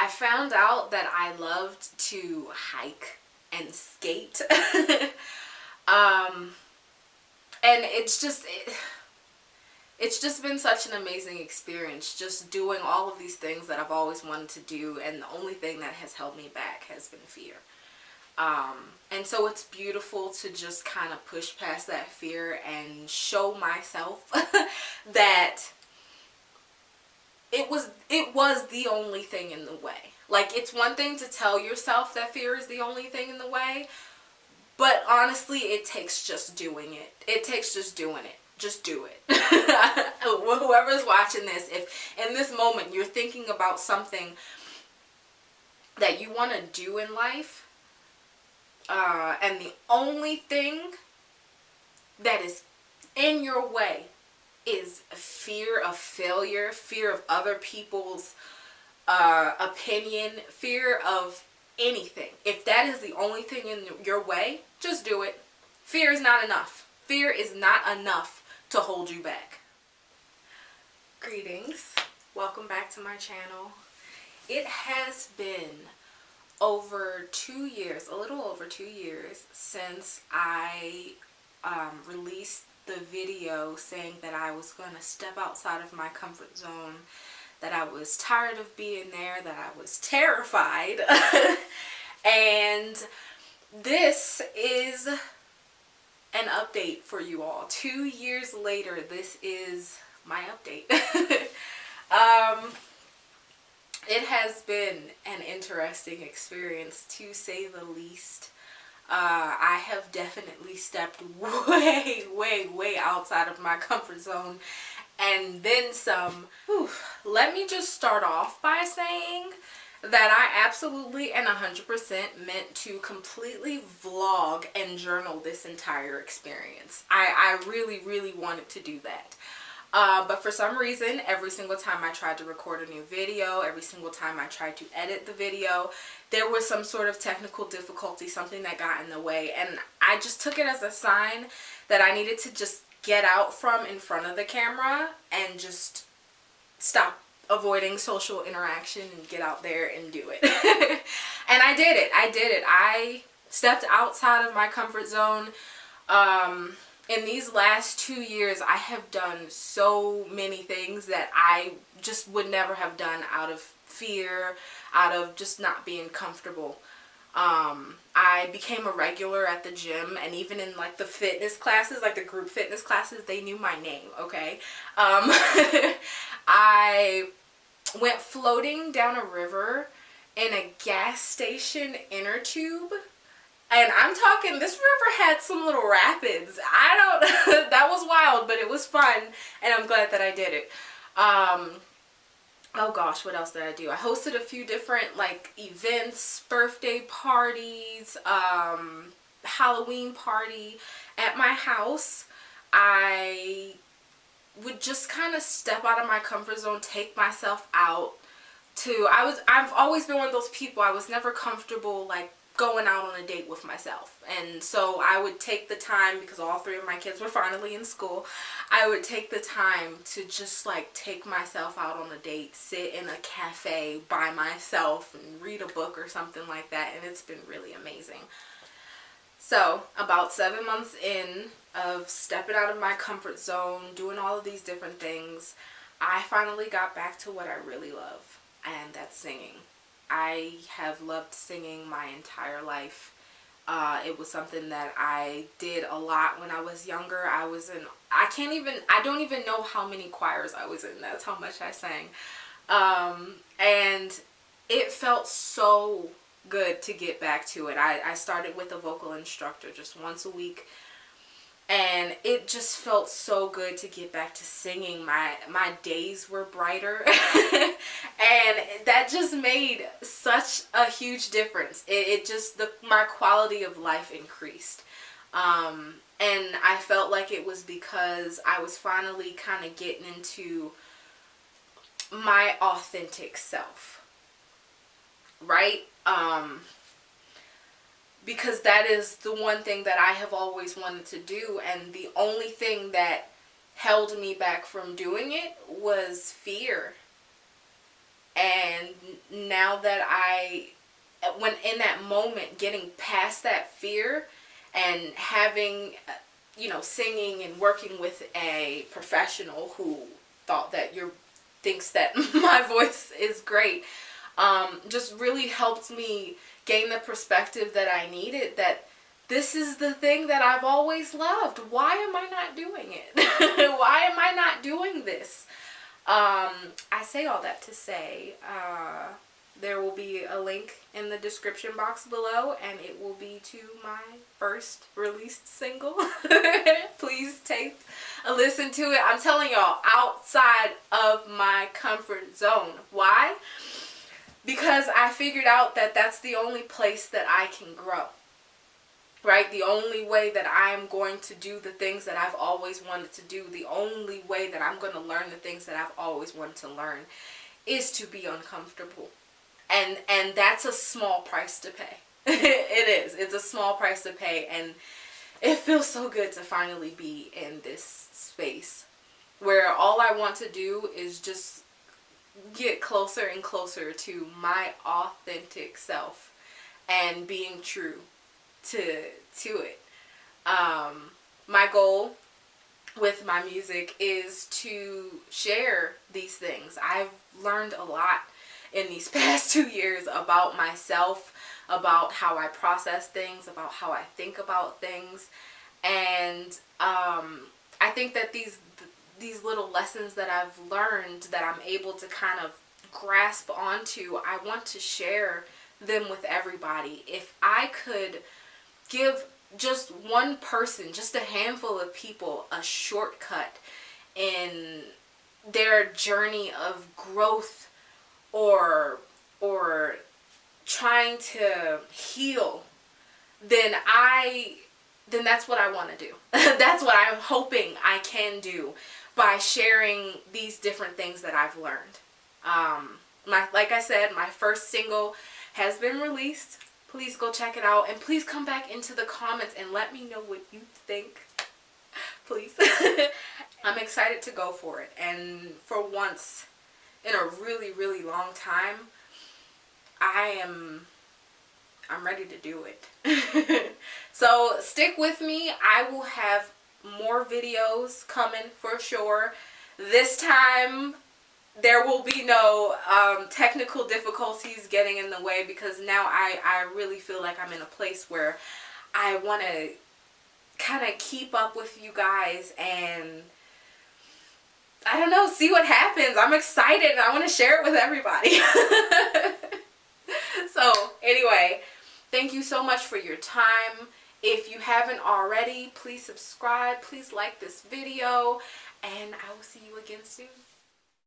I found out that I loved to hike and skate. And it's just been such an amazing experience, just doing all of these things that I've always wanted to do, and the only thing that has held me back has been fear. And so it's beautiful to just kind of push past that fear and show myself that it was the only thing in the way. Like, it's one thing to tell yourself that fear is the only thing in the way, but honestly, it takes just doing it. It takes just doing it. Just do it. Whoever's watching this, if in this moment you're thinking about something that you want to do in life, and the only thing that is in your way is fear of failure, fear of other people's opinion, fear of anything. If that is the only thing in your way, just do it. Fear is not enough. Fear is not enough to hold you back. Greetings. Welcome back to my channel. It has been over 2 years, a little over 2 years, since I released the video saying that I was going to step outside of my comfort zone, that I was tired of being there, that I was terrified. And this is an update for you all. 2 years later, this is my update. It has been an interesting experience, to say the least. I have definitely stepped way outside of my comfort zone, and then some. Whew. Let me just start off by saying that I absolutely and 100% meant to completely vlog and journal this entire experience. I really wanted to do that. But for some reason, every single time I tried to record a new video, every single time I tried to edit the video, there was some sort of technical difficulty, something that got in the way. And I just took it as a sign that I needed to just get out from in front of the camera and just stop avoiding social interaction and get out there and do it. And I did it. I stepped outside of my comfort zone. In these last 2 years, I have done so many things that I just would never have done out of fear, out of just not being comfortable. I became a regular at the gym, and even in like the fitness classes, like the group fitness classes, they knew my name, okay? I went floating down a river in a gas station inner tube. And I'm talking, this river had some little rapids. That was wild, but it was fun, and I'm glad that I did it. Oh gosh, what else did I do? I hosted a few different, like, events, birthday parties, Halloween party at my house. I would just kind of step out of my comfort zone, take myself out to, I've always been one of those people, I was never comfortable, like, going out on a date with myself. And so I would take the time, because all 3 of my kids were finally in school, I would take the time to just like take myself out on a date, sit in a cafe by myself and read a book or something like that, and it's been really amazing. So about 7 months in of stepping out of my comfort zone, doing all of these different things, I finally got back to what I really love, and that's singing. I have loved singing my entire life. It was something that I did a lot when I was younger. I don't even know how many choirs I was in. That's how much I sang. And it felt so good to get back to it. I started with a vocal instructor just once a week, and it just felt so good to get back to singing. My days were brighter, and that just made such a huge difference. My quality of life increased, and I felt like it was because I was finally kind of getting into my authentic self, right? Because that is the one thing that I have always wanted to do, and the only thing that held me back from doing it was fear. And now that when in that moment, getting past that fear and having, singing and working with a professional who thinks that my voice is great, just really helped me gain the perspective that I needed, that this is the thing that I've always loved. Why am I not doing it? Why am I not doing this? I say all that to say, there will be a link in the description box below, and it will be to my first released single. Please take a listen to it. I'm telling y'all, outside of my comfort zone. Why? Because I figured out that that's the only place that I can grow. Right? The only way that I'm going to do the things that I've always wanted to do, the only way that I'm going to learn the things that I've always wanted to learn, is to be uncomfortable. And that's a small price to pay. It is. It's a small price to pay, and it feels so good to finally be in this space where all I want to do is just get closer and closer to my authentic self and being true to it. My goal with my music is to share these things. I've learned a lot in these past 2 years about myself, about how I process things, about how I think about things, and I think that these little lessons that I've learned, that I'm able to kind of grasp onto, I want to share them with everybody. If I could give just one person, just a handful of people, a shortcut in their journey of growth or trying to heal, then that's what I want to do. That's what I'm hoping I can do by sharing these different things that I've learned. Like I said, my first single has been released. Please go check it out, and please come back into the comments and let me know what you think. Please. I'm excited to go for it, and for once in a really, really long time, I'm ready to do it. So stick with me. I will have more videos coming for sure. This time there will be no technical difficulties getting in the way, because now I really feel like I'm in a place where I want to kind of keep up with you guys and, I don't know, see what happens. I'm excited and I want to share it with everybody. So anyway, thank you so much for your time. If you haven't already, please subscribe, please like this video, and I will see you again soon.